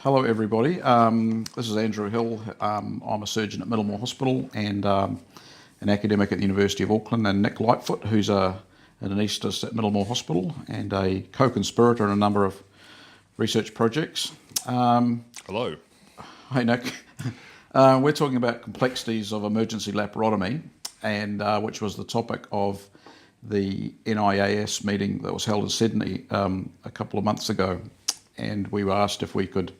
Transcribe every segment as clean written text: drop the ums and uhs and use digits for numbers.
Hello everybody, this is Andrew Hill. I'm a surgeon at Middlemore Hospital and an academic at the University of Auckland, and Nick Lightfoot, who's an anaesthetist at Middlemore Hospital and a co-conspirator in a number of research projects. Hello. Hey Nick. We're talking about complexities of emergency laparotomy, and which was the topic of the NIAS meeting that was held in Sydney a couple of months ago, and we were asked if we could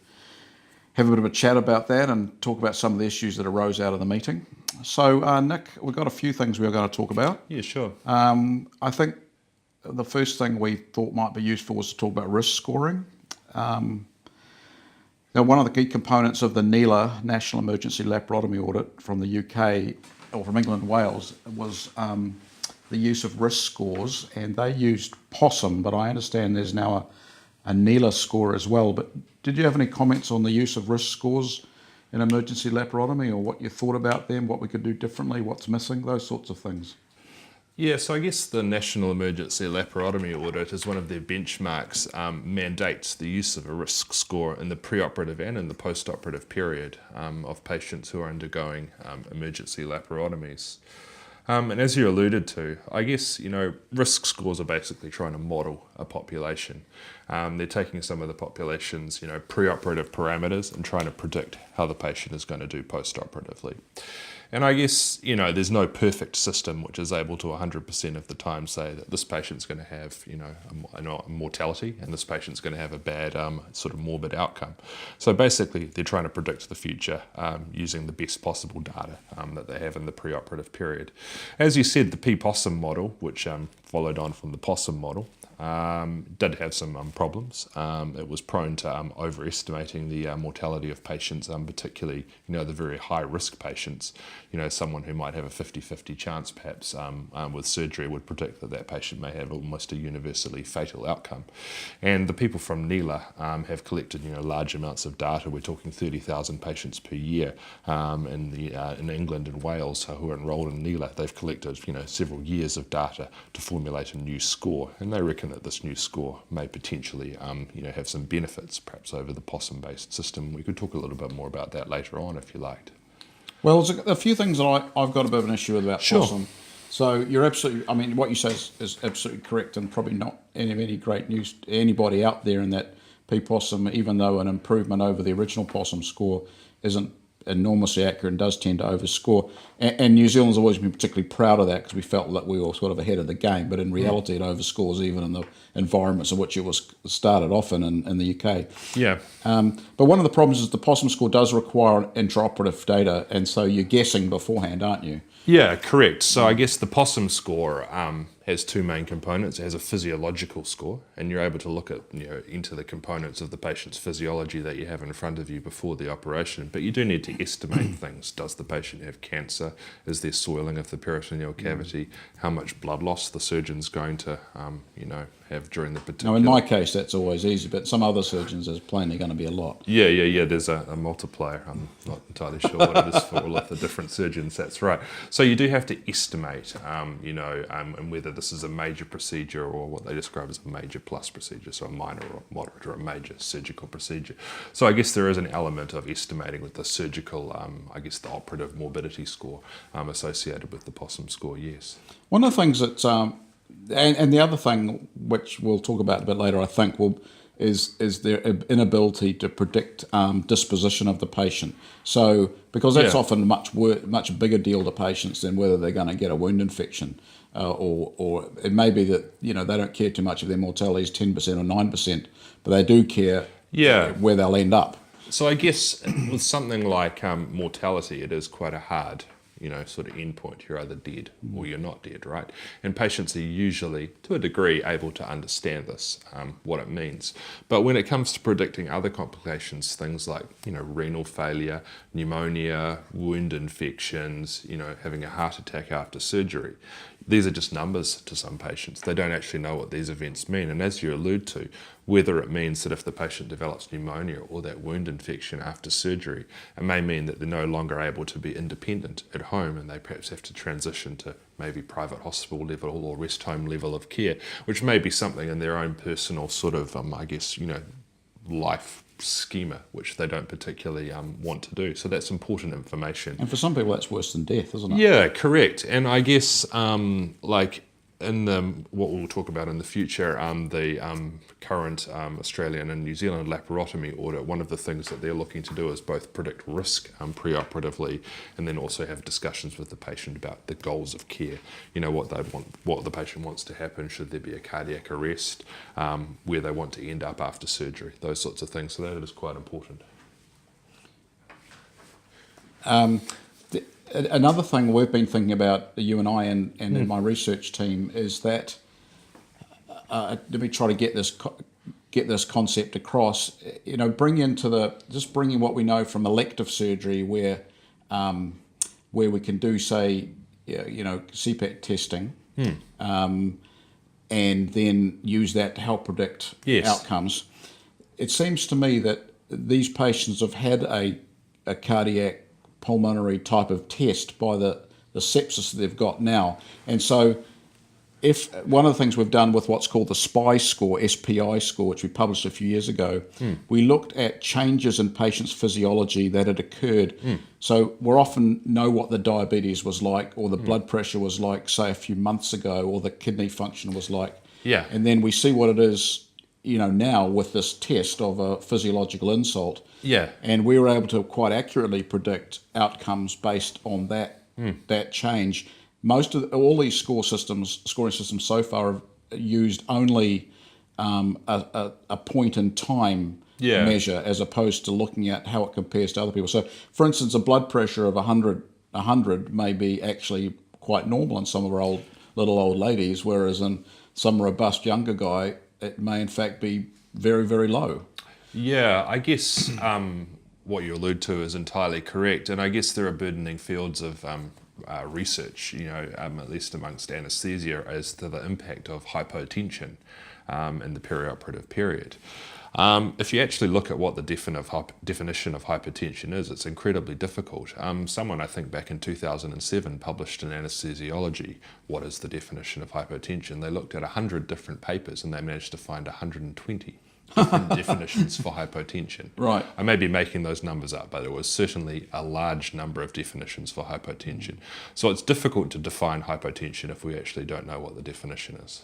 have a bit of a chat about that and talk about some of the issues that arose out of the meeting. So Nick, we've got a few things we're going to talk about. Yeah, sure. I think the first thing we thought might be useful was to talk about risk scoring. Now, one of the key components of the NELA, National Emergency Laparotomy Audit from the UK, or from England and Wales, was the use of risk scores, and they used POSSUM, but I understand there's now a NELA score as well. But did you have any comments on the use of risk scores in emergency laparotomy, or what you thought about them, what we could do differently, what's missing, those sorts of things? Yeah, so I guess the National Emergency Laparotomy Audit is one of their benchmarks, mandates the use of a risk score in the preoperative and in the postoperative period of patients who are undergoing emergency laparotomies. And as you alluded to, I guess, risk scores are basically trying to model a population. They're taking some of the population's, preoperative parameters and trying to predict how the patient is going to do postoperatively. And I guess, there's no perfect system which is able to 100% of the time say that this patient's going to have, a mortality and this patient's going to have a bad sort of morbid outcome. So basically, they're trying to predict the future using the best possible data that they have in the preoperative period. As you said, the P-POSSUM model, which followed on from the POSSUM model, did have some problems. It was prone to overestimating the mortality of patients, particularly the very high risk patients. Someone who might have a 50-50 chance perhaps with surgery would predict that that patient may have almost a universally fatal outcome. And the people from NELA have collected large amounts of data. We're talking 30,000 patients per year in England and Wales who are enrolled in NELA. They've collected several years of data to formulate a new score, and they reckon that this new score may potentially have some benefits perhaps over the POSSUM-based system. We could talk a little bit more about that later on if you liked. Well, there's a few things that I've got a bit of an issue with about POSSUM. So you're absolutely, what you say is absolutely correct, and probably not any great news to anybody out there in that P-POSSUM, even though an improvement over the original POSSUM score isn't enormously accurate and does tend to overscore. And New Zealand's always been particularly proud of that because we felt that we were sort of ahead of the game, but in reality it overscores even in the environments in which it was started off in the UK. Yeah. But one of the problems is the POSSUM score does require intraoperative data, and so you're guessing beforehand, aren't you? Yeah, correct. So I guess the POSSUM score has two main components. It has a physiological score, and you're able to look at into the components of the patient's physiology that you have in front of you before the operation. But you do need to estimate things. Does the patient have cancer? Is there soiling of the peritoneal cavity? How much blood loss the surgeon's going to have during the particular... Now, in my case, that's always easy, but some other surgeons, there's plainly going to be a lot. Yeah. There's a multiplier. I'm not entirely sure what it is for all of the different surgeons. That's right. So you do have to estimate, and whether this is a major procedure or what they describe as a major plus procedure, so a minor or moderate or a major surgical procedure. So I guess there is an element of estimating with the surgical, the operative morbidity score associated with the POSSUM score, yes. One of the things that... And the other thing, which we'll talk about a bit later, I think, is their inability to predict disposition of the patient. So, because that's often a much bigger deal to patients than whether they're going to get a wound infection, or it may be that they don't care too much if their mortality is 10% or 9%, but they do care where they'll end up. So I guess with something like mortality, it is quite a hard sort of endpoint. You're either dead or you're not dead, right? And patients are usually, to a degree, able to understand this, what it means. But when it comes to predicting other complications, things like, renal failure, pneumonia, wound infections, having a heart attack after surgery, these are just numbers to some patients. They don't actually know what these events mean. And as you allude to, whether it means that if the patient develops pneumonia or that wound infection after surgery, it may mean that they're no longer able to be independent at home and they perhaps have to transition to maybe private hospital level or rest home level of care, which may be something in their own personal sort of, life schema, which they don't particularly want to do. So that's important information. And for some people, that's worse than death, isn't it? Yeah, correct. And I guess like in what we'll talk about in the future, the current Australian and New Zealand laparotomy audit, one of the things that they're looking to do is both predict risk preoperatively, and then also have discussions with the patient about the goals of care. You know, what they want, what the patient wants to happen, should there be a cardiac arrest, where they want to end up after surgery, those sorts of things. So that is quite important. Another thing we've been thinking about, you and I and in my research team, is that let me try to get this concept across. You know, bringing what we know from elective surgery, where we can do, say, you know, CPAC testing, and then use that to help predict outcomes. It seems to me that these patients have had a cardiac pulmonary type of test by the sepsis that they've got now. And so if one of the things we've done with what's called the SPI score, SPI score, which we published a few years ago, we looked at changes in patients' physiology that had occurred. So we often know what the diabetes was like, or the blood pressure was like, say, a few months ago, or the kidney function was like. Yeah. And then we see what it is, you know, now with this test of a physiological insult. Yeah. And we were able to quite accurately predict outcomes based on that change. All these scoring systems so far have used only a point in time measure, as opposed to looking at how it compares to other people. So, for instance, a blood pressure of 100 may be actually quite normal in some of our little old ladies, whereas in some robust younger guy, it may in fact be very, very low. Yeah, I guess what you allude to is entirely correct, and I guess there are burdening fields of research, you know, at least amongst anaesthesia, as to the impact of hypotension in the perioperative period. If you actually look at what the definition of hypertension is, it's incredibly difficult. Someone, I think back in 2007, published in Anesthesiology, what is the definition of hypotension? They looked at 100 different papers and they managed to find 120 different definitions for hypotension. Right. I may be making those numbers up, but it was certainly a large number of definitions for hypotension. So it's difficult to define hypotension if we actually don't know what the definition is,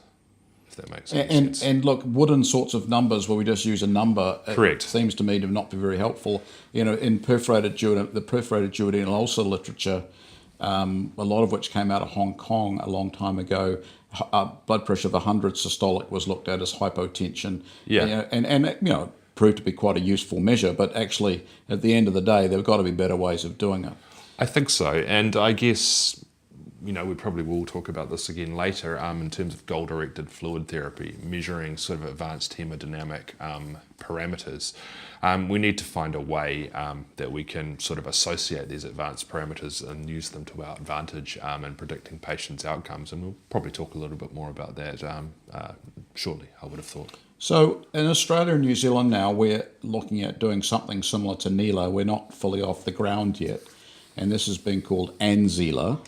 if that makes any sense. And look, wooden sorts of numbers where we just use a number, Correct. It seems to me to not be very helpful. You know, in the perforated duodenal ulcer literature, a lot of which came out of Hong Kong a long time ago, blood pressure of 100 systolic was looked at as hypotension. Yeah. You know, and you know, proved to be quite a useful measure, but actually at the end of the day, there have got to be better ways of doing it. I think so, and I guess, you know, we probably will talk about this again later in terms of goal-directed fluid therapy, measuring sort of advanced hemodynamic parameters. We need to find a way that we can sort of associate these advanced parameters and use them to our advantage in predicting patients' outcomes, and we'll probably talk a little bit more about that shortly, I would have thought. So in Australia and New Zealand now, we're looking at doing something similar to NELA. We're not fully off the ground yet, and this has been called ANZELA.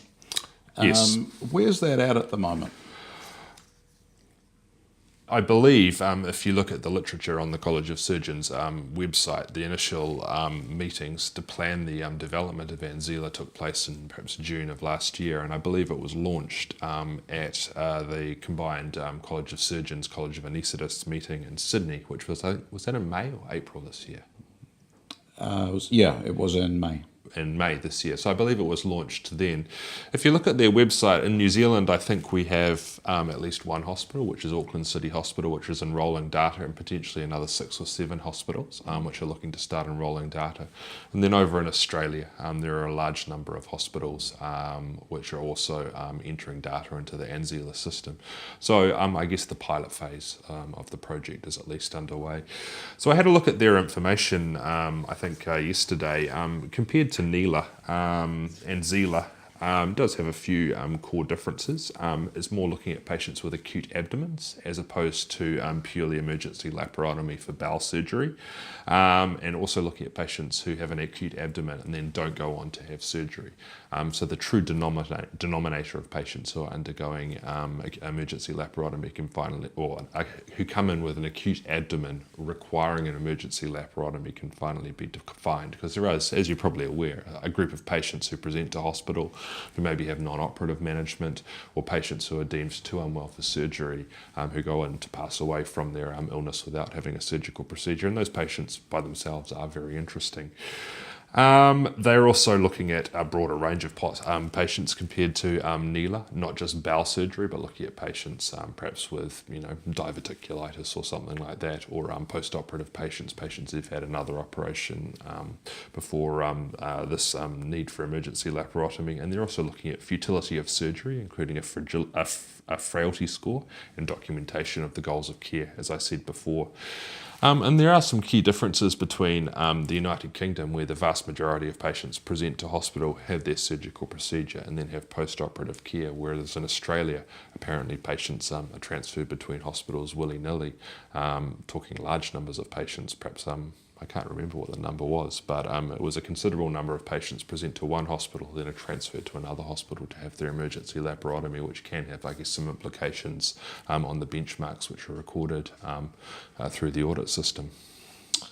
Yes. Where's that at the moment? I believe if you look at the literature on the College of Surgeons website, the initial meetings to plan the development of ANZELA took place in perhaps June of last year, and I believe it was launched at the combined College of Surgeons, College of Anaesthetists meeting in Sydney, which was that in May or April this year? It was in May. In May this year. So I believe it was launched then. If you look at their website, in New Zealand, I think we have at least one hospital, which is Auckland City Hospital, which is enrolling data, and potentially another 6 or 7 hospitals, which are looking to start enrolling data. And then over in Australia, there are a large number of hospitals which are also entering data into the ANZELA system. So I guess the pilot phase of the project is at least underway. So I had a look at their information, I think yesterday, compared to NELA, ANZELA does have a few core differences. It's more looking at patients with acute abdomens as opposed to purely emergency laparotomy for bowel surgery, and also looking at patients who have an acute abdomen and then don't go on to have surgery. So the true denominator of patients who are undergoing emergency laparotomy can finally, or who come in with an acute abdomen requiring an emergency laparotomy can finally be defined, because there is, as you're probably aware, a group of patients who present to hospital who maybe have non-operative management, or patients who are deemed too unwell for surgery, who go in to pass away from their illness without having a surgical procedure, and those patients by themselves are very interesting. They're also looking at a broader range of patients compared to ANZELA, not just bowel surgery, but looking at patients perhaps with diverticulitis or something like that, or post-operative patients who've had another operation before this need for emergency laparotomy. And they're also looking at futility of surgery, including a frailty score and documentation of the goals of care, as I said before. And there are some key differences between the United Kingdom, where the vast majority of patients present to hospital, have their surgical procedure, and then have post-operative care, whereas in Australia, apparently patients are transferred between hospitals willy-nilly, talking large numbers of patients, perhaps I can't remember what the number was, but it was a considerable number of patients present to one hospital, then are transferred to another hospital to have their emergency laparotomy, which can have, I guess, some implications on the benchmarks which are recorded through the audit system.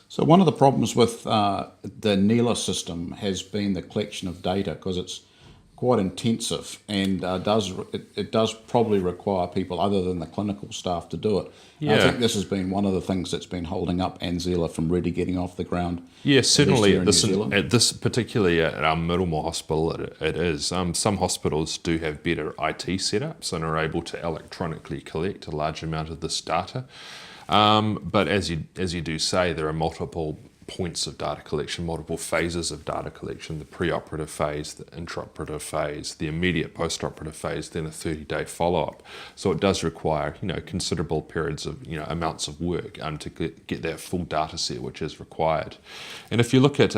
So one of the problems with the ANZELA system has been the collection of data, because it's quite intensive, and it does probably require people other than the clinical staff to do it. Yeah. I think this has been one of the things that's been holding up ANZELA from really getting off the ground. Yeah, certainly Particularly at our Middlemore Hospital, it is. Some hospitals do have better IT setups and are able to electronically collect a large amount of this data. But as you do say, there are multiple points of data collection, multiple phases of data collection: the preoperative phase, the intraoperative phase, the immediate postoperative phase, then a 30-day follow-up. So it does require, considerable periods of, amounts of work to get that full data set which is required. And if you look at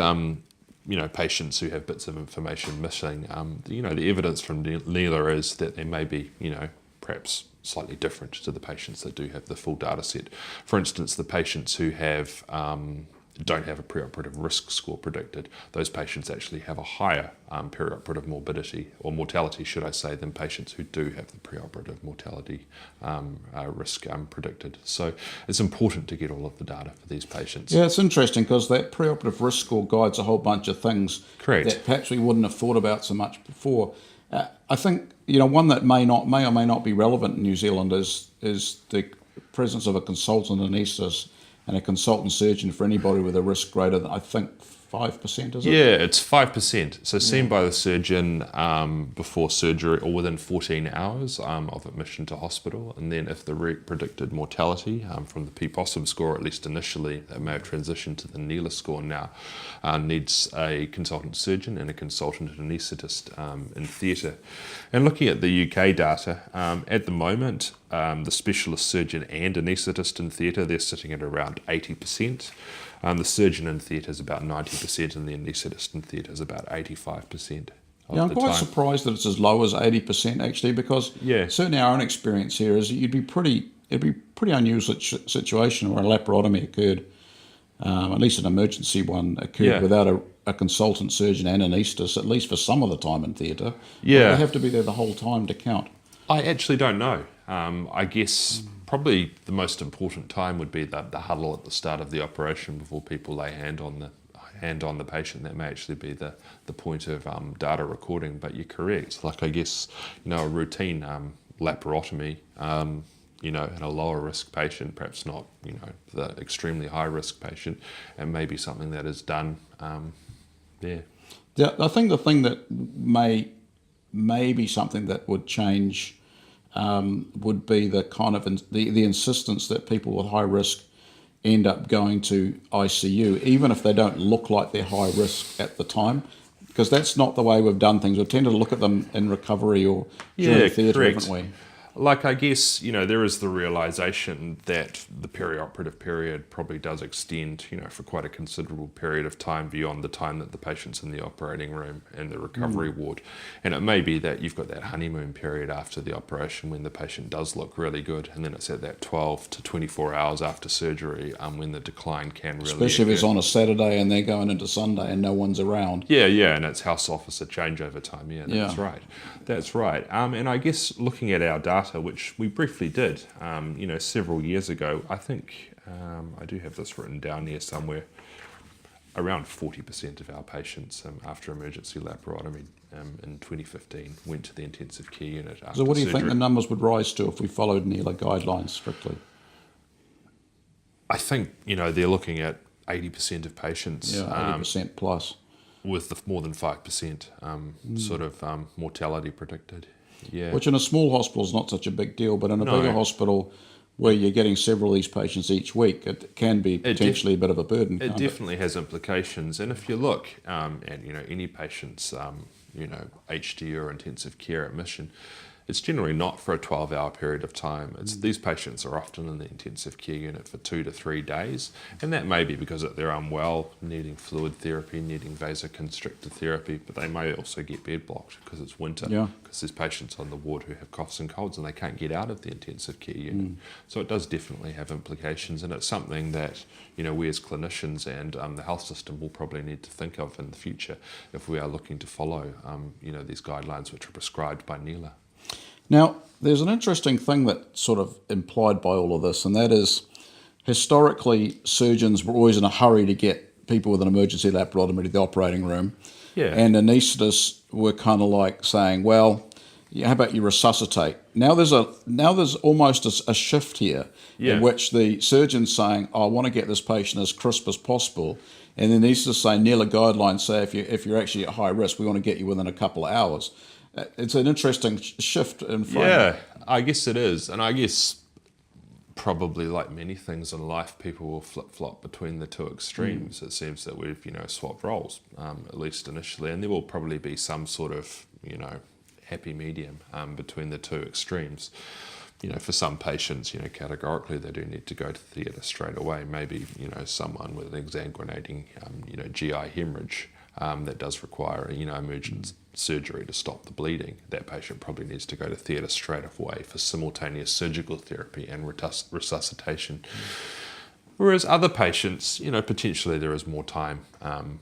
patients who have bits of information missing, the evidence from ANZELA is that there may be, perhaps slightly different to the patients that do have the full data set. For instance, the patients who have don't have a preoperative risk score predicted, those patients actually have a higher perioperative morbidity, or mortality should I say, than patients who do have the preoperative mortality risk predicted. So it's important to get all of the data for these patients. Yeah, it's interesting, because that preoperative risk score guides a whole bunch of things. Correct. That perhaps we wouldn't have thought about so much before. I think one that may or may not be relevant in New Zealand is the presence of a consultant anaesthetist and a consultant surgeon for anybody with a risk greater than, I think, 5%, is it? Yeah, it's 5%. So seen by the surgeon before surgery or within 14 hours of admission to hospital. And then if the predicted mortality from the P-positive score, at least initially, that may have transitioned to the ANZELA score now, needs a consultant surgeon and a consultant anaesthetist in theatre. And looking at the UK data, at the moment, the specialist surgeon and anaesthetist in theatre, they're sitting at around 80%. The surgeon in theatre is about 90%, and the anaesthetist in theatre is about 85%. I'm quite surprised that it's as low as 80% actually, because certainly our own experience here is it'd be pretty unusual situation where a laparotomy occurred, at least an emergency one occurred without a consultant surgeon and anaesthetist, at least for some of the time in theatre. Yeah. They have to be there the whole time to count. I actually don't know. I guess probably the most important time would be the huddle at the start of the operation before people lay hand on the patient. That may actually be the point of data recording. But you're correct. Like, I guess, a routine laparotomy, in a lower risk patient, perhaps not, the extremely high risk patient, and maybe something that is done. Yeah, I think the thing that may be something that would change would be the kind of the insistence that people with high risk end up going to ICU, even if they don't look like they're high risk at the time, because that's not the way we've done things. We've tended to look at them in recovery or during theatre, haven't we? Like, I guess, there is the realization that the perioperative period probably does extend, for quite a considerable period of time beyond the time that the patient's in the operating room and the recovery ward. And it may be that you've got that honeymoon period after the operation when the patient does look really good, and then it's at that 12 to 24 hours after surgery when the decline can really Especially if it's occur. on a Saturday and they're going into Sunday and no one's around. Yeah, and it's house officer changeover time. Yeah, that's Yeah. right. That's right. And I guess looking at our data, which we briefly did, several years ago, I think, I do have this written down here somewhere, around 40% of our patients after emergency laparotomy in 2015 went to the intensive care unit after So what do you think surgery. the numbers would rise to if we followed NELA guidelines strictly? I think, they're looking at 80% of patients. Yeah, 80% plus. With the more than 5% mortality predicted. Yeah. Which in a small hospital is not such a big deal, but in a No. bigger hospital where you're getting several of these patients each week, it can be potentially a bit of a burden. It can't definitely has implications. And if you look at any patient's HD or intensive care admission, it's generally not for a 12-hour period of time. These patients are often in the intensive care unit for 2 to 3 days, and that may be because they're unwell, needing fluid therapy, needing vasoconstrictor therapy, but they may also get bed blocked because it's winter, Yeah. because there's patients on the ward who have coughs and colds and they can't get out of the intensive care unit. So it does definitely have implications, and it's something that we as clinicians and the health system will probably need to think of in the future if we are looking to follow these guidelines which are prescribed by NELA. Now, there's an interesting thing that's sort of implied by all of this, and that is historically surgeons were always in a hurry to get people with an emergency laparotomy to the operating room. Yeah. And anaesthetists were kind of like saying, well, yeah, how about you resuscitate? Now there's almost a shift here Yeah. in which the surgeon's saying, I want to get this patient as crisp as possible. And the anaesthetist saying, NELA guidelines say if you're actually at high risk, we want to get you within a couple of hours. It's an interesting shift in frame. Yeah, I guess it is. And I guess probably like many things in life, people will flip-flop between the two extremes. It seems that we've, swapped roles, at least initially. And there will probably be some sort of, happy medium between the two extremes. For some patients, categorically they do need to go to theatre straight away. Maybe, someone with an exsanguinating, GI hemorrhage that does require, emergent surgery to stop the bleeding. That patient probably needs to go to theatre straight away for simultaneous surgical therapy and resuscitation. Whereas other patients, potentially there is more time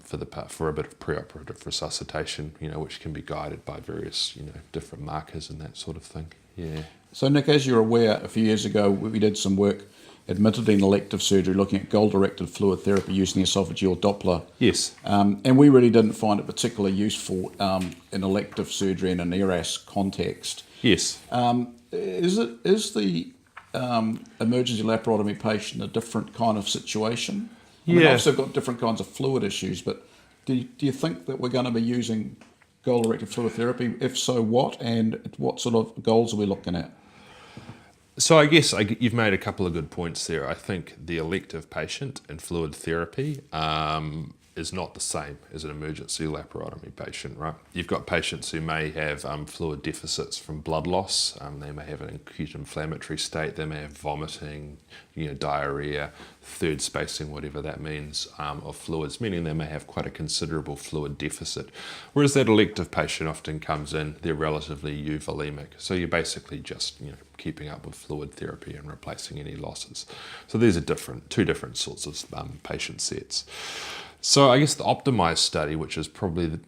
for a bit of preoperative resuscitation, which can be guided by various, different markers and that sort of thing. Yeah. So Nick, as you're aware, a few years ago we did some work admittedly in elective surgery looking at goal-directed fluid therapy using the esophageal Doppler. Yes. And we really didn't find it particularly useful in elective surgery in an ERAS context. Yes. Is the emergency laparotomy patient a different kind of situation? I mean, Yeah. obviously, they've got different kinds of fluid issues, but do you think that we're going to be using goal-directed fluid therapy? If so, what? And what sort of goals are we looking at? So I guess you've made a couple of good points there. I think the elective patient in fluid therapy is not the same as an emergency laparotomy patient, right? You've got patients who may have fluid deficits from blood loss. They may have an acute inflammatory state. They may have vomiting, diarrhea, third spacing, whatever that means, of fluids, meaning they may have quite a considerable fluid deficit. Whereas that elective patient often comes in, they're relatively euvolemic. So you're basically just, keeping up with fluid therapy and replacing any losses. So these are two different sorts of patient sets. So I guess the optimized study, which is probably,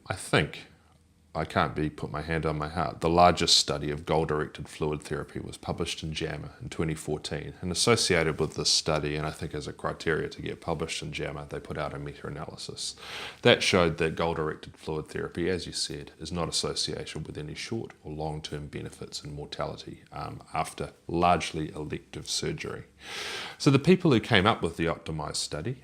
I can't put my hand on my heart, the largest study of goal-directed fluid therapy was published in JAMA in 2014. And associated with this study, and I think as a criteria to get published in JAMA, they put out a meta-analysis. That showed that goal-directed fluid therapy, as you said, is not associated with any short or long-term benefits in mortality after largely elective surgery. So the people who came up with the optimized study,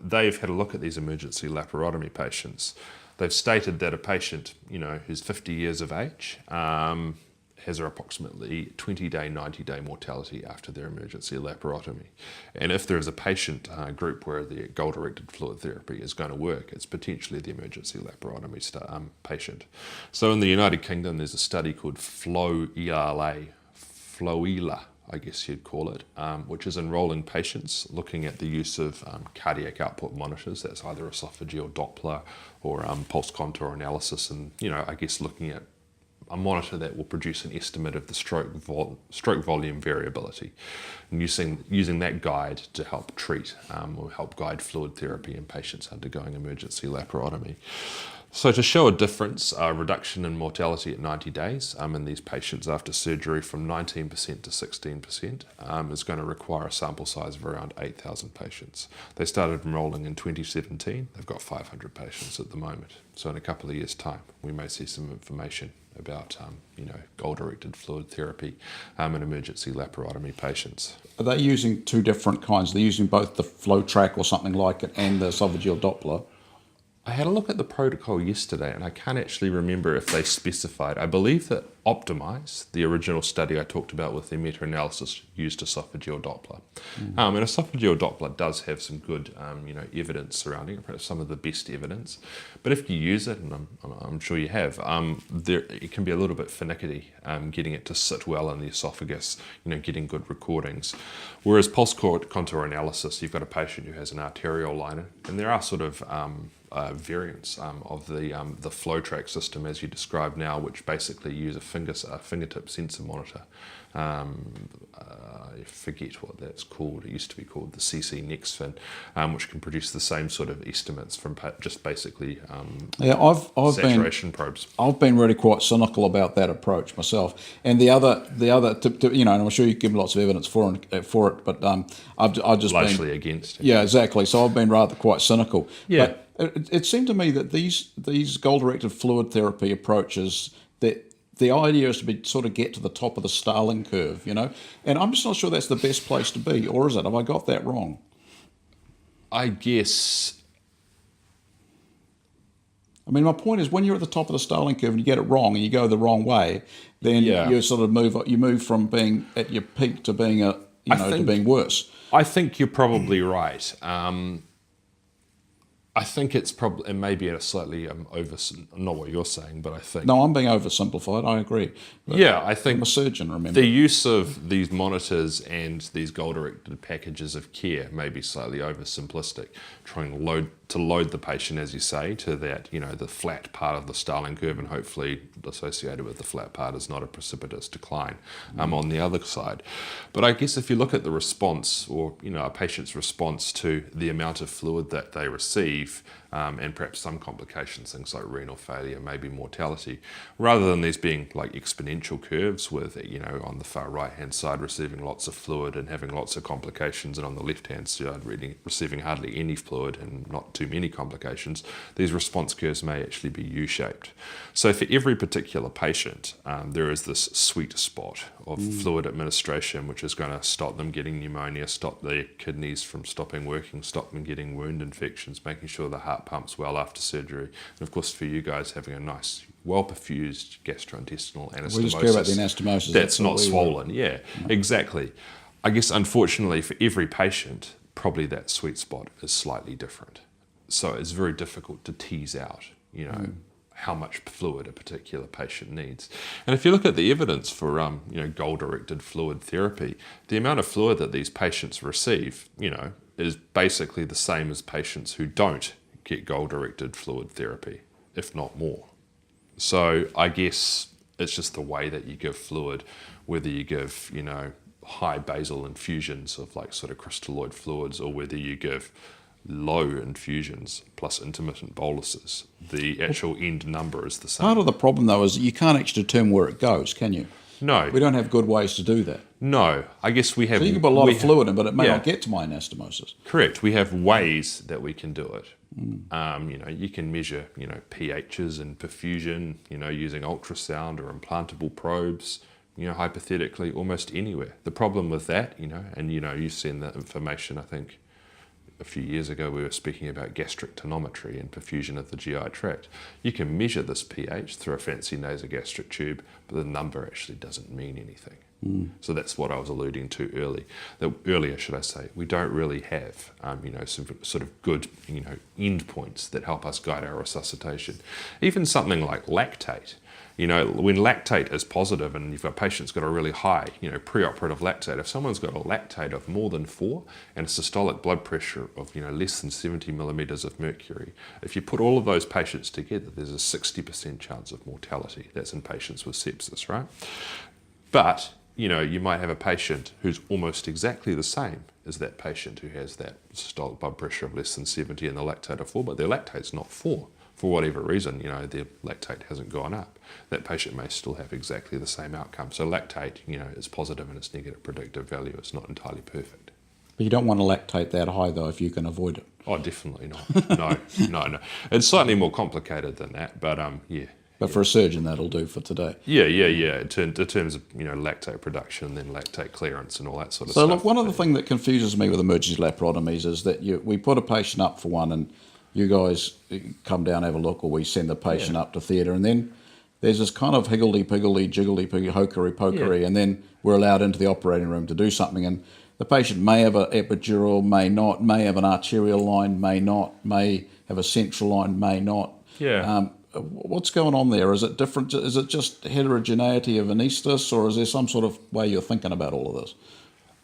they've had a look at these emergency laparotomy patients. They've stated that a patient, who's 50 years of age, has approximately 20-day, 90-day mortality after their emergency laparotomy. And if there is a patient group where the goal-directed fluid therapy is going to work, it's potentially the emergency laparotomy patient. So in the United Kingdom, there's a study called FLOW-ELA, FLOELA, I guess you'd call it, which is enrolling patients looking at the use of cardiac output monitors. That's either esophageal Doppler or pulse contour analysis, and I guess looking at a monitor that will produce an estimate of the stroke volume variability, and using that guide to help treat or help guide fluid therapy in patients undergoing emergency laparotomy. So to show a difference, a reduction in mortality at 90 days in these patients after surgery from 19% to 16% is going to require a sample size of around 8,000 patients. They started enrolling in 2017. They've got 500 patients at the moment. So in a couple of years' time, we may see some information about goal-directed fluid therapy in emergency laparotomy patients. Are they using two different kinds? They're using both the flow track or something like it and the esophageal Doppler? I had a look at the protocol yesterday and I can't actually remember if they specified. I believe that Optimize, the original study I talked about with their meta-analysis, used esophageal Doppler. And esophageal Doppler does have some good evidence surrounding it, perhaps some of the best evidence. But if you use it, and I'm sure you have, it can be a little bit finicky getting it to sit well in the esophagus, getting good recordings. Whereas pulse contour analysis, you've got a patient who has an arterial liner, and there are sort of variants of the flow track system as you described now, which basically use a fingertip sensor monitor. I forget what that's called. It used to be called the CC Nexfin, which can produce the same sort of estimates from just basically saturation probes. I've been really quite cynical about that approach myself. And the other, and I'm sure you give lots of evidence for it, but I've just largely against it. Yeah, exactly. So I've been rather quite cynical. Yeah. But it seemed to me that these goal-directed fluid therapy approaches, that the idea is to sort of get to the top of the Starling curve, and I'm just not sure that's the best place to be, or is it? Have I got that wrong? I guess. I mean, my point is, when you're at the top of the Starling curve and you get it wrong and you go the wrong way, then you sort of move from being at your peak to being to being worse. I think you're probably right. I think it's probably, and maybe a slightly not what you're saying, but I think... No, I'm being oversimplified, I agree. But I think... I'm a surgeon, remember. The use of these monitors and these goal-directed packages of care may be slightly oversimplistic, trying to load the patient, as you say, to that, the flat part of the Starling curve, and hopefully associated with the flat part is not a precipitous decline on the other side. But I guess if you look at the response, or, a patient's response to the amount of fluid that they receive, and perhaps some complications, things like renal failure, maybe mortality, rather than these being like exponential curves with, on the far right-hand side receiving lots of fluid and having lots of complications, and on the left-hand side receiving hardly any fluid and not too many complications, these response curves may actually be U-shaped. So for every particular patient, there is this sweet spot of fluid administration, which is going to stop them getting pneumonia, stop their kidneys from stopping working, stop them getting wound infections, making sure the heart pumps well after surgery, and of course for you guys having a nice, well-perfused gastrointestinal anastomosis. We just care about the anastomosis. That's not swollen. Yeah, exactly. I guess unfortunately for every patient, probably that sweet spot is slightly different. So it's very difficult to tease out, how much fluid a particular patient needs. And if you look at the evidence for, goal-directed fluid therapy, the amount of fluid that these patients receive, is basically the same as patients who don't get goal-directed fluid therapy, if not more. So I guess it's just the way that you give fluid, whether you give, high basal infusions of like sort of crystalloid fluids, or whether you give low infusions plus intermittent boluses. The actual end number is the same. Part of the problem, though, is you can't actually determine where it goes, can you? No. We don't have good ways to do that. No. I guess we have... So you can put a lot of fluid in, but it may not get to my anastomosis. Correct. We have ways that we can do it. You can measure, pHs and perfusion, using ultrasound or implantable probes, hypothetically almost anywhere. The problem with that, and you've seen that information, I think, a few years ago we were speaking about gastric tonometry and perfusion of the GI tract. You can measure this pH through a fancy nasogastric tube, but the number actually doesn't mean anything. So that's what I was alluding to earlier, should I say. We don't really have, some sort of good, endpoints that help us guide our resuscitation. Even something like lactate. When lactate is positive and you've got a patient's got a really high, preoperative lactate, if someone's got a lactate of more than 4 and a systolic blood pressure of, less than 70 millimeters of mercury, if you put all of those patients together, there's a 60% chance of mortality. That's in patients with sepsis, right? But, you might have a patient who's almost exactly the same as that patient who has that systolic blood pressure of less than 70 and the lactate of 4, but their lactate's not 4. For whatever reason, their lactate hasn't gone up. That patient may still have exactly the same outcome. So lactate, is positive and its negative predictive value. It's not entirely perfect. But you don't want to lactate that high, though, if you can avoid it. Oh, definitely not. No. It's slightly more complicated than that, but yeah. But for a surgeon, that'll do for today. Yeah. In terms of, lactate production, then lactate clearance and all that sort of So stuff. look, one of the things that confuses me with emergency laparotomies is that we put a patient up for one and you guys come down, have a look, or we send the patient up to theatre, and then there's this kind of higgledy-piggledy, jiggly-piggledy, hokery-pokery, and then we're allowed into the operating room to do something, and the patient may have an epidural, may not, may have an arterial line, may not, may have a central line, may not. Yeah. What's going on there? Is it different? Is it just heterogeneity of anaesthetists, or is there some sort of way you're thinking about all of this?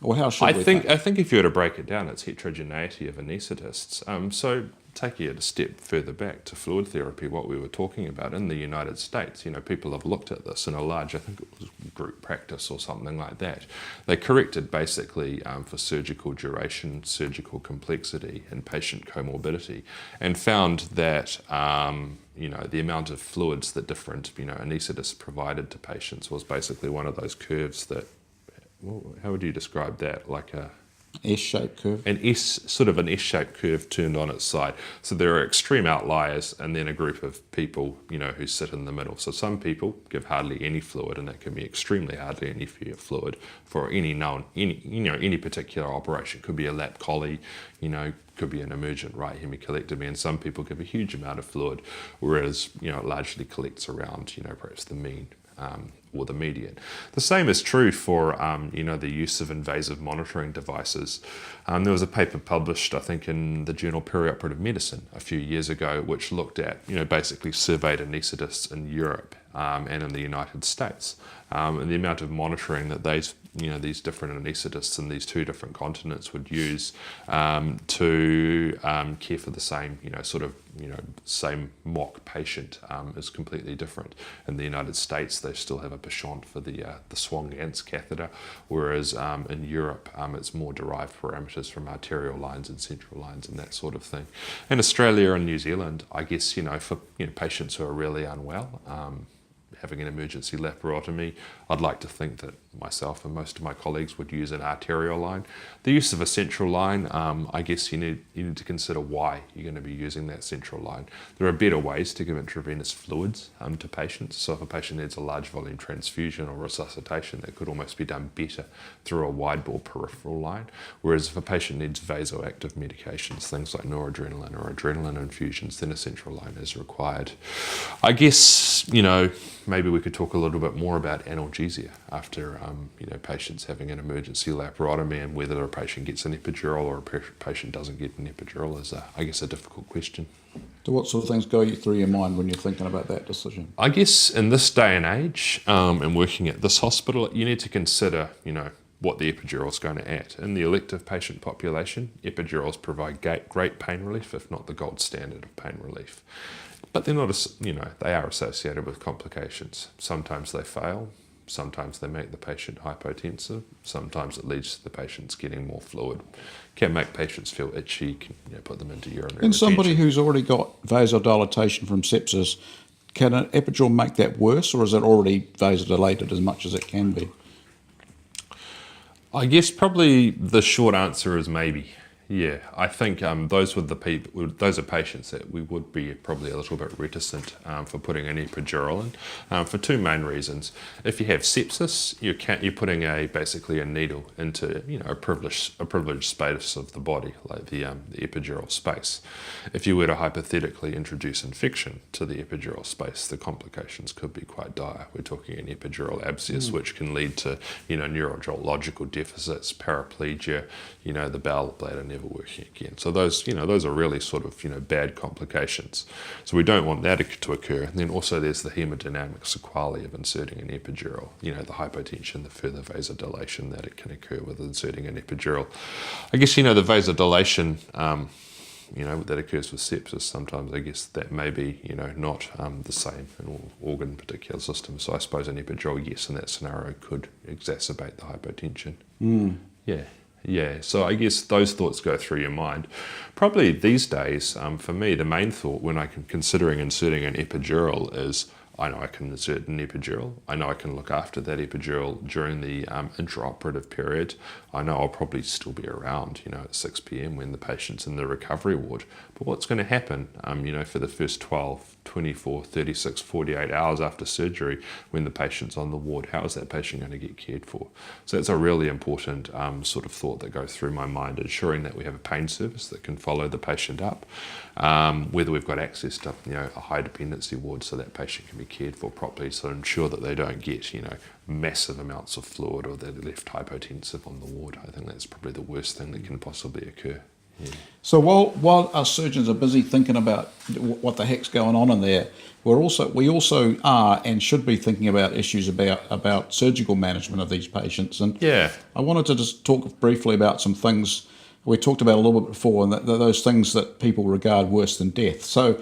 Or how should we think? I think if you were to break it down, it's heterogeneity of anaesthetists. So taking it a step further back to fluid therapy, what we were talking about in the United States, people have looked at this in a large, I think it was group practice or something like that. They corrected basically for surgical duration, surgical complexity and patient comorbidity, and found that the amount of fluids that different anaesthetists provided to patients was basically one of those curves that, how would you describe that? Like a S-shaped curve? An S-shaped curve turned on its side. So there are extreme outliers and then a group of people, who sit in the middle. So some people give hardly any fluid, and that can be extremely hardly any fluid for any particular operation. Could be a lap chole, could be an emergent right hemicolectomy, and some people give a huge amount of fluid, whereas, it largely collects around, perhaps the mean. Or the median. The same is true for the use of invasive monitoring devices. There was a paper published, I think, in the journal Perioperative Medicine a few years ago, which looked at basically surveyed anaesthetists in Europe and in the United States, and the amount of monitoring that these different anaesthetists in these 2 different continents would use to care for the same same mock patient is completely different. In the United States, they still have a penchant for the Swan-Ganz catheter, whereas in Europe, it's more derived parameters from arterial lines and central lines and that sort of thing. In Australia and New Zealand, I guess, for patients who are really unwell, having an emergency laparotomy, I'd like to think that myself and most of my colleagues would use an arterial line. The use of a central line, I guess you need to consider why you're going to be using that central line. There are better ways to give intravenous fluids to patients. So if a patient needs a large volume transfusion or resuscitation, that could almost be done better through a wide bore peripheral line. Whereas if a patient needs vasoactive medications, things like noradrenaline or adrenaline infusions, then a central line is required. I guess, maybe we could talk a little bit more about analgesia after patients having an emergency laparotomy, and whether a patient gets an epidural or a patient doesn't get an epidural is, I guess, a difficult question. So what sort of things go through your mind when you're thinking about that decision? I guess in this day and age, and working at this hospital, you need to consider, what the epidural is going to add. In the elective patient population, epidurals provide great pain relief, if not the gold standard of pain relief. But they're not, they are associated with complications. Sometimes they fail, sometimes they make the patient hypotensive, sometimes it leads to the patients getting more fluid. Can make patients feel itchy, can put them into urinary In somebody retention. who's already got vasodilatation from sepsis, can an epidural make that worse, or is it already vasodilated as much as it can be? I guess probably the short answer is maybe. Yeah, I think those are patients that we would be probably a little bit reticent for putting an epidural in for 2 main reasons. If you have sepsis, you're putting basically a needle into a privileged space of the body, like the epidural space. If you were to hypothetically introduce infection to the epidural space, the complications could be quite dire. We're talking an epidural abscess, which can lead to neurological deficits, paraplegia, the bowel bladder never working again. So those are really sort of bad complications. So we don't want that to occur. And then also there's the hemodynamic sequelae of inserting an epidural. The hypotension, the further vasodilation that it can occur with inserting an epidural. I guess the vasodilation that occurs with sepsis, sometimes I guess that may be, not the same in all organ particular systems. So I suppose an epidural, yes, in that scenario could exacerbate the hypotension. Yeah. So I guess those thoughts go through your mind. Probably these days, for me, the main thought when I'm considering inserting an epidural is, I know I can insert an epidural. I know I can look after that epidural during the intraoperative period. I know I'll probably still be around, at 6 p.m. when the patient's in the recovery ward. But what's going to happen, for the first 12, 24, 36, 48 hours after surgery when the patient's on the ward? How is that patient going to get cared for? So that's a really important sort of thought that goes through my mind, ensuring that we have a pain service that can follow the patient up, whether we've got access to a high dependency ward so that patient can be cared for properly, so ensure that they don't get massive amounts of fluid or they're left hypotensive on the ward. I think that's probably the worst thing that can possibly occur. Yeah. So while our surgeons are busy thinking about what the heck's going on in there, we also are and should be thinking about issues about surgical management of these patients. And I wanted to just talk briefly about some things we talked about a little bit before, and those things that people regard worse than death. So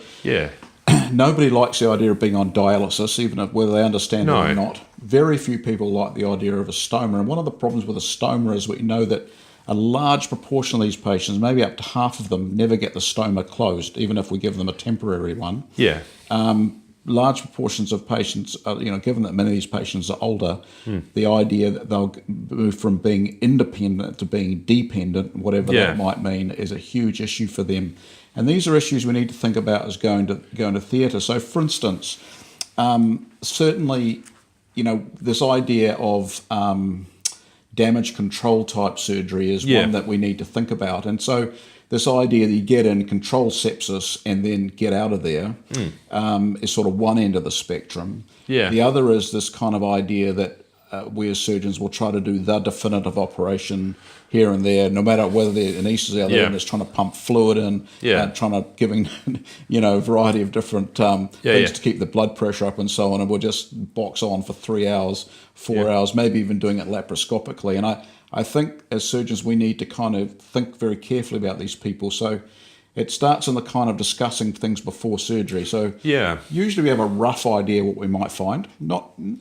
nobody likes the idea of being on dialysis, even whether they understand it or not. Very few people like the idea of a stoma. And one of the problems with a stoma is we know that a large proportion of these patients, maybe up to half of them, never get the stoma closed, even if we give them a temporary one. Large proportions of patients, given that many of these patients are older, the idea that they'll move from being independent to being dependent, whatever that might mean, is a huge issue for them. And these are issues we need to think about as going to theatre. So, for instance, certainly, this idea of damage control type surgery is one that we need to think about. And so this idea that you get in, control sepsis, and then get out of there is sort of one end of the spectrum. The other is this kind of idea that we as surgeons will try to do the definitive operation here and there, no matter whether the anaesthetist out there and is trying to pump fluid in, trying to giving a variety of different things to keep the blood pressure up and so on, and we'll just box on for 3 hours, 4 hours, maybe even doing it laparoscopically. And I think as surgeons we need to kind of think very carefully about these people. So it starts in the kind of discussing things before surgery. So usually we have a rough idea what we might find.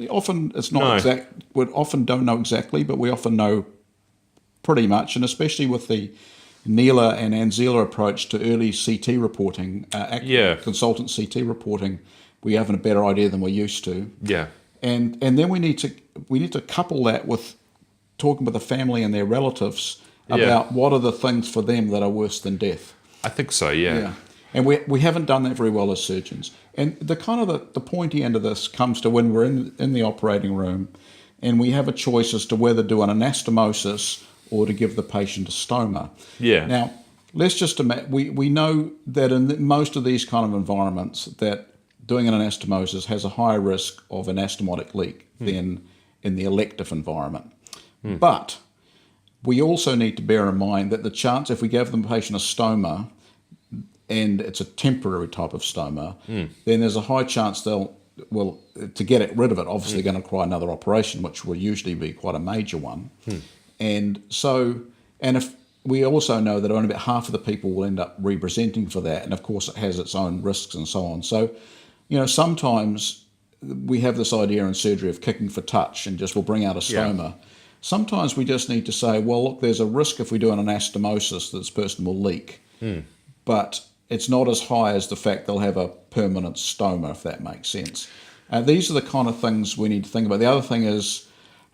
Often it's not exact. We often don't know exactly, but we often know pretty much. And especially with the ANZELA and ANZELA approach to early CT reporting, consultant CT reporting, we have a better idea than we're used to. And then we need to couple that with talking with the family and their relatives about what are the things for them that are worse than death. I think so, And we haven't done that very well as surgeons. And the kind of the pointy end of this comes to when we're in the operating room and we have a choice as to whether to do an anastomosis or to give the patient a stoma. Now, let's just imagine, we know that in most of these kind of environments that doing an anastomosis has a higher risk of anastomotic leak than in the elective environment. But we also need to bear in mind that the chance, if we give the patient a stoma and it's a temporary type of stoma, then there's a high chance to get rid of it, obviously going to require another operation, which will usually be quite a major one. And if we also know that only about half of the people will end up representing for that, and of course it has its own risks and so on. So, sometimes we have this idea in surgery of kicking for touch and just we'll bring out a stoma. Sometimes we just need to say, well, look, there's a risk if we do an anastomosis that this person will leak, but it's not as high as the fact they'll have a permanent stoma, if that makes sense. These are the kind of things we need to think about. The other thing is,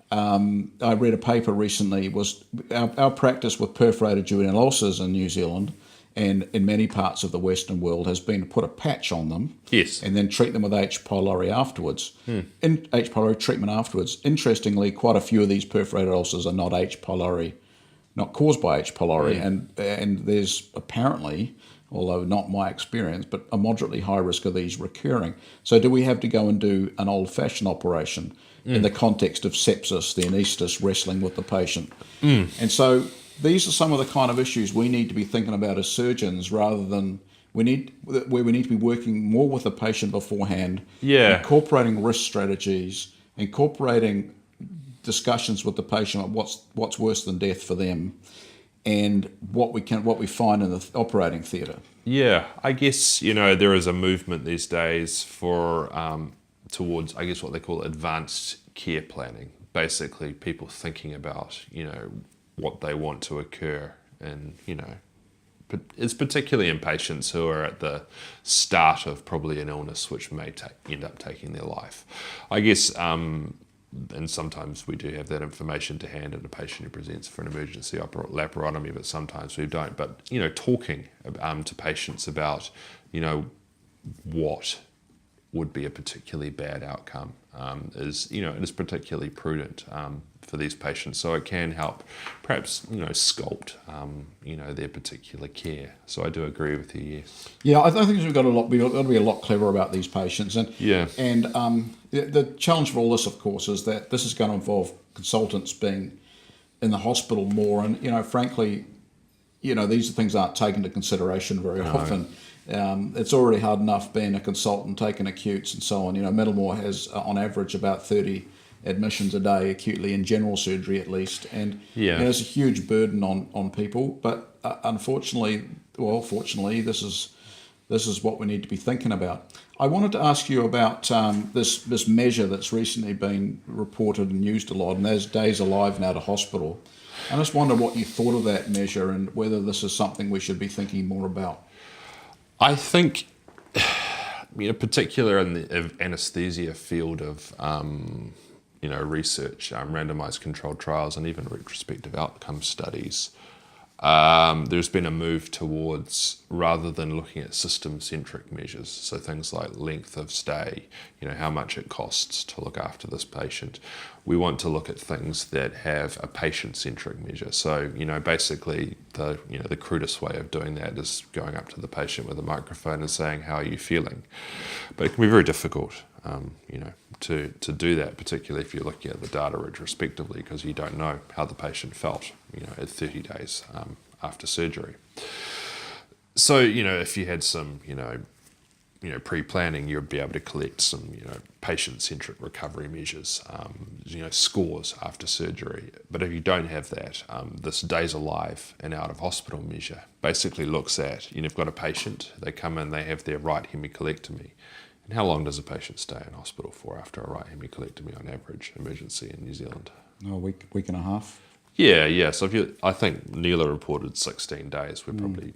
I read a paper recently, was our practice with perforated duodenal ulcers in New Zealand and in many parts of the Western world has been to put a patch on them and then treat them with H. pylori afterwards. In H. pylori treatment afterwards. Interestingly, quite a few of these perforated ulcers are not H. pylori, not caused by H. pylori, and there's apparently, although not my experience, but a moderately high risk of these recurring. So do we have to go and do an old-fashioned operation in the context of sepsis, the anaesthetist wrestling with the patient? And so these are some of the kind of issues we need to be thinking about as surgeons, rather than where we need to be working more with the patient beforehand, Yeah. incorporating risk strategies, incorporating discussions with the patient on what's worse than death for them, and what we find in the operating theatre. Yeah, I guess, there is a movement these days for towards, I guess, what they call advanced care planning. Basically, people thinking about, what they want to occur, and, it's particularly in patients who are at the start of probably an illness which may end up taking their life. I guess, and sometimes we do have that information to hand in a patient who presents for an emergency laparotomy, but sometimes we don't. But, talking to patients about, what would be a particularly bad outcome is particularly prudent for these patients. So it can help perhaps, sculpt, their particular care. So I do agree with you, yes. Yeah, I think we've got to be a lot clever about these patients. And Yeah. And the challenge for all this, of course, is that this is going to involve consultants being in the hospital more. And, frankly, these things aren't taken into consideration very often. It's already hard enough being a consultant, taking acutes and so on. Middlemore has, on average, about 30 admissions a day, acutely in general surgery at least. And it's a huge burden on people. But fortunately, this is what we need to be thinking about. I wanted to ask you about this measure that's recently been reported and used a lot, and that's days alive and out of hospital. I just wonder what you thought of that measure and whether this is something we should be thinking more about. I think, particularly in the anaesthesia field of, research, randomized controlled trials, and even retrospective outcome studies, there's been a move towards, rather than looking at system-centric measures, so things like length of stay, how much it costs to look after this patient, we want to look at things that have a patient-centric measure. So, basically, the crudest way of doing that is going up to the patient with a microphone and saying, "How are you feeling?" But it can be very difficult, to do that, particularly if you're looking at the data retrospectively, because you don't know how the patient felt, at 30 days after surgery. So, if you had some, pre-planning, you'd be able to collect some, patient-centric recovery measures, scores after surgery. But if you don't have that, this days alive and out of hospital measure basically looks at, you've got a patient, they come in, they have their right hemicolectomy. And how long does a patient stay in hospital for after a right hemicolectomy on average, emergency in New Zealand? A week and a half. Yeah. So I think Neela reported 16 days. We probably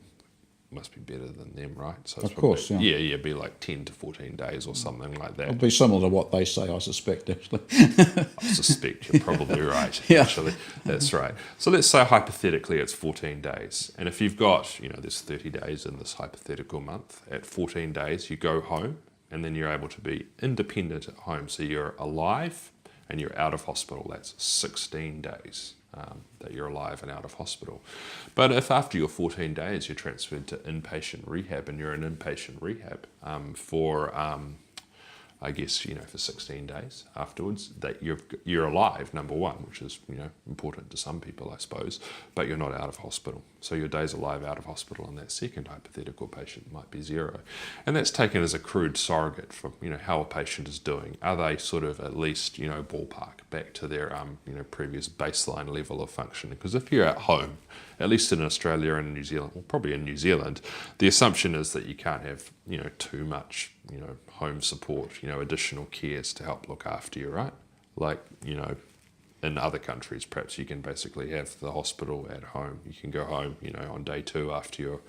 must be better than them, right? So of course, yeah. It'd be like 10 to 14 days or something like that. It'll be similar to what they say, I suspect, actually. I suspect you're probably right, actually. That's right. So let's say hypothetically it's 14 days. And if you've got, there's 30 days in this hypothetical month, at 14 days you go home and then you're able to be independent at home. So you're alive and you're out of hospital. That's 16 days. That you're alive and out of hospital. But if after your 14 days you're transferred to inpatient rehab and you're in inpatient rehab for I guess, for 16 days afterwards, that you're alive, number one, which is, important to some people, I suppose, but you're not out of hospital. So your days alive out of hospital on that second hypothetical patient might be 0. And that's taken as a crude surrogate for, how a patient is doing. Are they sort of at least, ballpark back to their, previous baseline level of functioning? Because if you're at home, at least in Australia and New Zealand, well, probably in New Zealand, the assumption is that you can't have, too much, home support, additional cares to help look after you, right? Like, in other countries, perhaps you can basically have the hospital at home. You can go home, on day 2 after your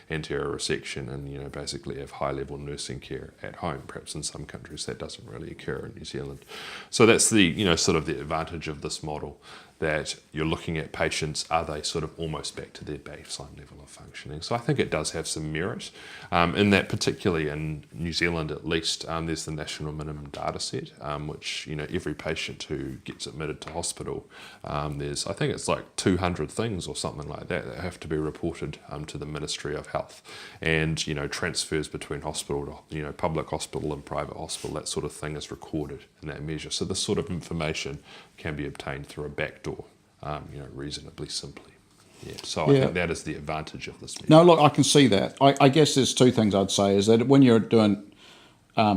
anterior resection and, basically have high-level nursing care at home. Perhaps in some countries that doesn't really occur in New Zealand. So that's the, sort of the advantage of this model, that you're looking at patients, are they sort of almost back to their baseline level of functioning? So I think it does have some merit in that, particularly in New Zealand at least, there's the national minimum data set, which, every patient who gets admitted to hospital, there's, I think it's like 200 things or something like that have to be reported to the Ministry of Health, and, transfers between hospital to, public hospital and private hospital, that sort of thing is recorded in that measure. So this sort of information can be obtained through a backdoor, reasonably simply. Yeah. So I think that is the advantage of this method. No, look, I can see that. I guess there's two things I'd say is that when you're doing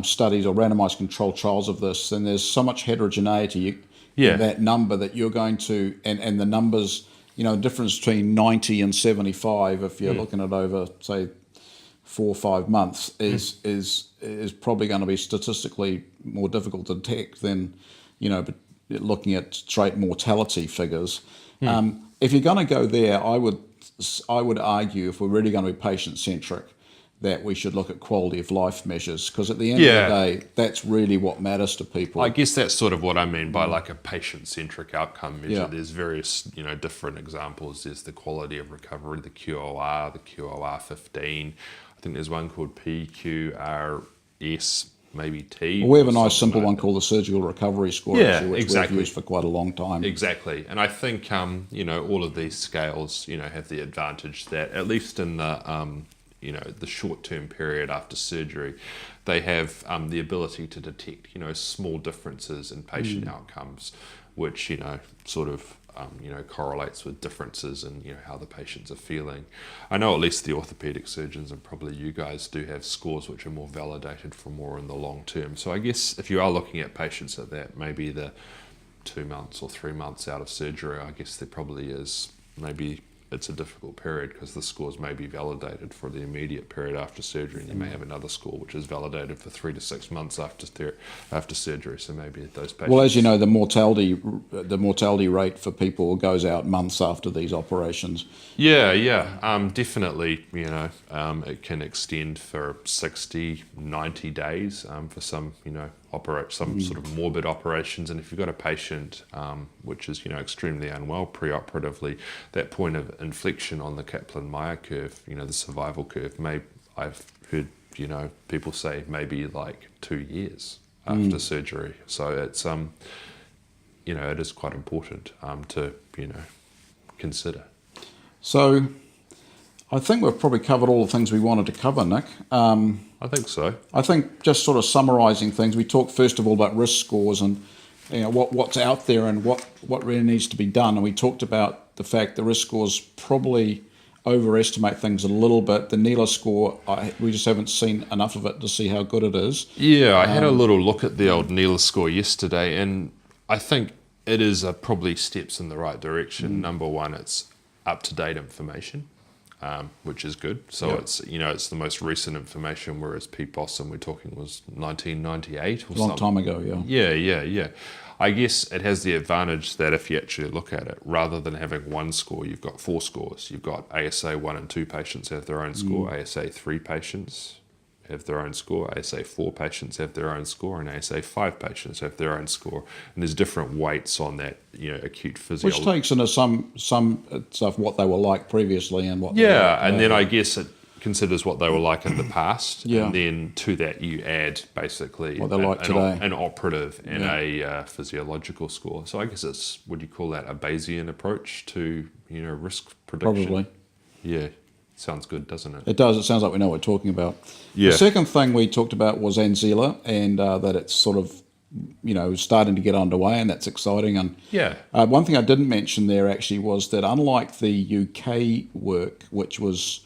studies or randomized controlled trials of this, then there's so much heterogeneity in that number that you're going to, and the numbers, the difference between 90 and 75, if you're looking at over, say, 4 or 5 months, is probably going to be statistically more difficult to detect than, looking at straight mortality figures. If you're going to go there, I would argue, if we're really going to be patient-centric, that we should look at quality of life measures, because at the end of the day, that's really what matters to people. I guess that's sort of what I mean by like a patient-centric outcome measure. There's various, different examples. There's the quality of recovery, the QOR, the QOR 15. I think there's one called PQRS, maybe T. We have a nice simple one called the surgical recovery score, which we've used for quite a long time. Exactly. And I think, all of these scales, have the advantage that at least in the the short-term period after surgery, they have the ability to detect, small differences in patient outcomes, which, sort of, correlates with differences in, how the patients are feeling. I know at least the orthopedic surgeons, and probably you guys, do have scores which are more validated for more in the long term. So I guess if you are looking at patients at that, maybe the 2 months or 3 months out of surgery, I guess there probably is maybe it's a difficult period because the scores may be validated for the immediate period after surgery, and you may have another score which is validated for 3 to 6 months after surgery. So maybe those patients. Well, as you know, the mortality rate for people goes out months after these operations. Definitely. It can extend for 60, 90 days for some, some sort of morbid operations. And if you've got a patient which is, extremely unwell preoperatively, that point of inflection on the Kaplan-Meier curve, the survival curve, I've heard, people say maybe like 2 years after surgery. So it's, it is quite important to, consider. So I think we've probably covered all the things we wanted to cover, Nick. I think so. I think just sort of summarising things, we talked first of all about risk scores and what's out there and what really needs to be done. And we talked about the fact the risk scores probably overestimate things a little bit. The NELA score, we just haven't seen enough of it to see how good it is. Yeah, I had a little look at the old NELA score yesterday, and I think it is probably steps in the right direction. Number one, it's up-to-date information. Which is good. So it's it's the most recent information, whereas PPOS, we're talking, was 1998 or a long time ago. Yeah. I guess it has the advantage that if you actually look at it, rather than having one score, you've got 4 scores. You've got ASA 1 and 2 patients have their own score, ASA 3 patients have their own score, ASA 4 patients have their own score, and ASA 5 patients have their own score. And there's different weights on that, acute physiology. Which takes into some stuff what they were like previously and what. Then I guess it considers what they were like in the past. Yeah. And then to that you add basically what they're like today. An operative and a physiological score. So I guess it's, would you call that a Bayesian approach to, risk prediction? Probably. Yeah. Sounds good, doesn't it? It does. It sounds like we know what we're talking about. Yeah. The second thing we talked about was ANZELA, and that it's sort of, starting to get underway, and that's exciting. And one thing I didn't mention there actually was that unlike the UK work, which was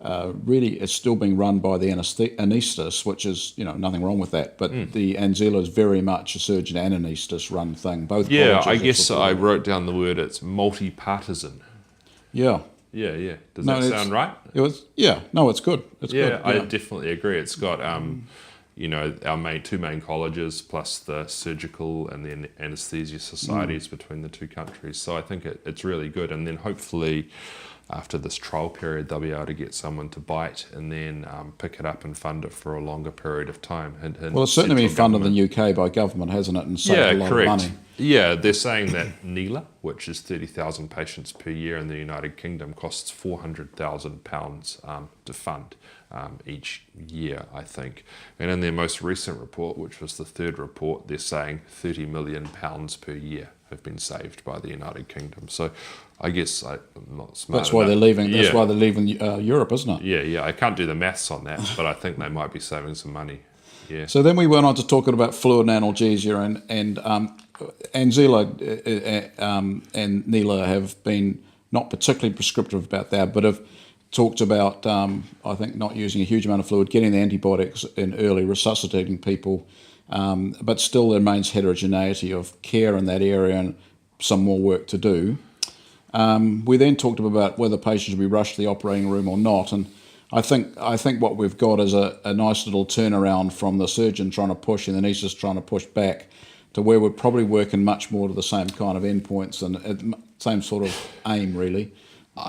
really, it's still being run by the anaesthetist, which is, nothing wrong with that. But the ANZELA is very much a surgeon and anaesthetist run thing. Both. Yeah, I guess I wrote down the word. It's multi-partisan. Yeah. Yeah. Does that sound right? It's good. It's good. I definitely agree. It's got, our two main colleges plus the surgical and the anaesthesia societies between the two countries. So I think it's really good. And then hopefully after this trial period, they'll be able to get someone to bite and then pick it up and fund it for a longer period of time. Well, it's certainly been funded in the UK by government, hasn't it? And saved a lot of money. Yeah, they're saying that NELA, which is 30,000 patients per year in the United Kingdom, costs £400,000 to fund each year, I think. And in their most recent report, which was the third report, they're saying £30 million per year have been saved by the United Kingdom. So I guess I'm not smart. That's why they're leaving. That's why they're leaving Europe, isn't it? Yeah. I can't do the maths on that, but I think they might be saving some money. Yeah. So then we went on to talking about fluid analgesia, and ANZELA and NELA have been not particularly prescriptive about that, but have talked about, I think, not using a huge amount of fluid, getting the antibiotics in early, resuscitating people, but still there remains heterogeneity of care in that area and some more work to do. We then talked about whether patients should be rushed to the operating room or not, and I think what we've got is a nice little turnaround from the surgeon trying to push and the anaesthetist trying to push back to where we're probably working much more to the same kind of endpoints and same sort of aim, really.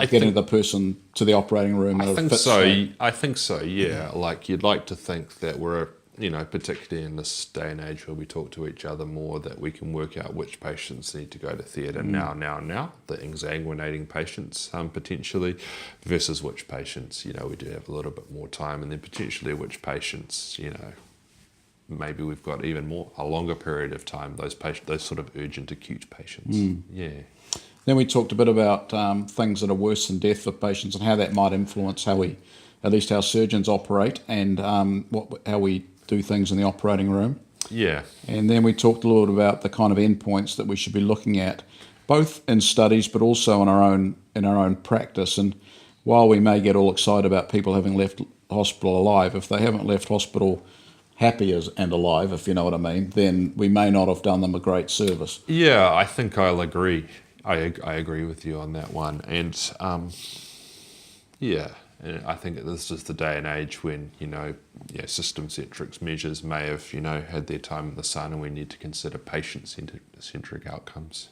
Getting the person to the operating room. I think so. I think so. Yeah. Like you'd like to think that we're, particularly in this day and age where we talk to each other more, that we can work out which patients need to go to theatre now, the exsanguinating patients potentially, versus which patients, we do have a little bit more time, and then potentially which patients, maybe we've got a longer period of time, those sort of urgent acute patients. Yeah. Then we talked a bit about things that are worse than death for patients and how that might influence how surgeons operate and how we do things in the operating room. Yeah. And then we talked a little bit about the kind of endpoints that we should be looking at, both in studies but also in our own practice. And while we may get all excited about people having left hospital alive, if they haven't left hospital happy and alive, if you know what I mean, then we may not have done them a great service. Yeah, I think I'll agree. I agree with you on that one. And and I think this is the day and age when, system-centric measures may have, had their time in the sun, and we need to consider patient-centric outcomes,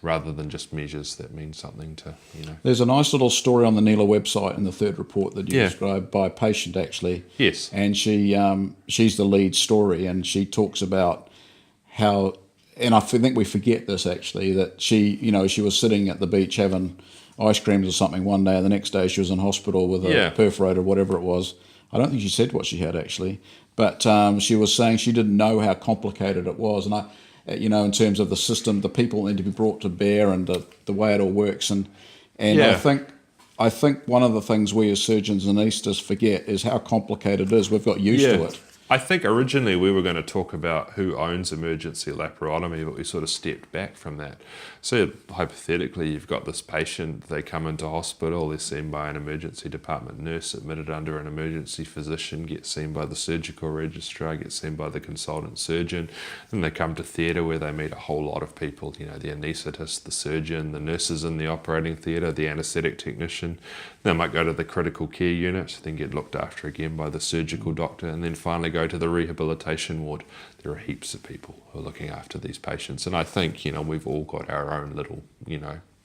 rather than just measures that mean something to, There's a nice little story on the NELA website in the third report that you described by a patient, actually. Yes. And she's the lead story, and she talks about how, and I think we forget this, actually, that she was sitting at the beach having ice creams or something one day, and the next day she was in hospital with a perforated, whatever it was. I don't think she said what she had, actually, but she was saying she didn't know how complicated it was, and in terms of the system, the people need to be brought to bear, and the way it all works, and I think one of the things we as surgeons and anaesthetists forget is how complicated it is. We've got used to it. I think originally we were going to talk about who owns emergency laparotomy, but we sort of stepped back from that. So hypothetically, you've got this patient, they come into hospital, they're seen by an emergency department nurse, admitted under an emergency physician, get seen by the surgical registrar, get seen by the consultant surgeon, then they come to theatre where they meet a whole lot of people, the anaesthetist, the surgeon, the nurses in the operating theatre, the anaesthetic technician. They might go to the critical care unit, then get looked after again by the surgical doctor, and then finally go to the rehabilitation ward. There are heaps of people who are looking after these patients, and I think we've all got our own little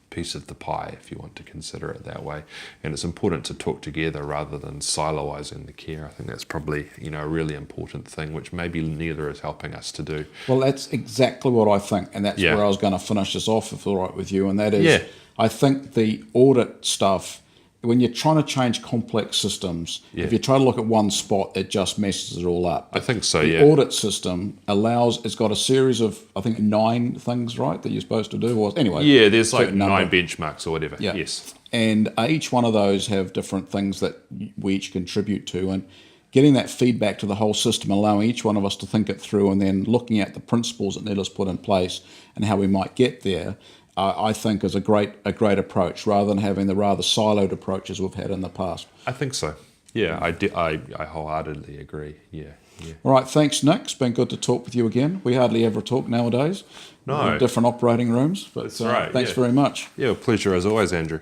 piece of the pie, if you want to consider it that way, and it's important to talk together rather than siloising the care. I think that's probably a really important thing, which maybe neither is helping us to do. Well, that's exactly what I think, and that's where I was going to finish this off, if all right with you, and that is I think the audit stuff, when you're trying to change complex systems, if you try to look at one spot, it just messes it all up. I think so, the audit system it's got a series of, I think, 9 things, right, that you're supposed to do? Anyway, there's like 9 benchmarks or whatever. Yeah. Yes. And each one of those have different things that we each contribute to. And getting that feedback to the whole system, allowing each one of us to think it through, and then looking at the principles that NELA's put in place and how we might get there, I think is a great approach, rather than having the rather siloed approaches we've had in the past. I think so. Yeah, I wholeheartedly agree. Yeah. All right, thanks, Nick. It's been good to talk with you again. We hardly ever talk nowadays. No. Different operating rooms. But that's right. Thanks very much. Yeah, pleasure as always, Andrew.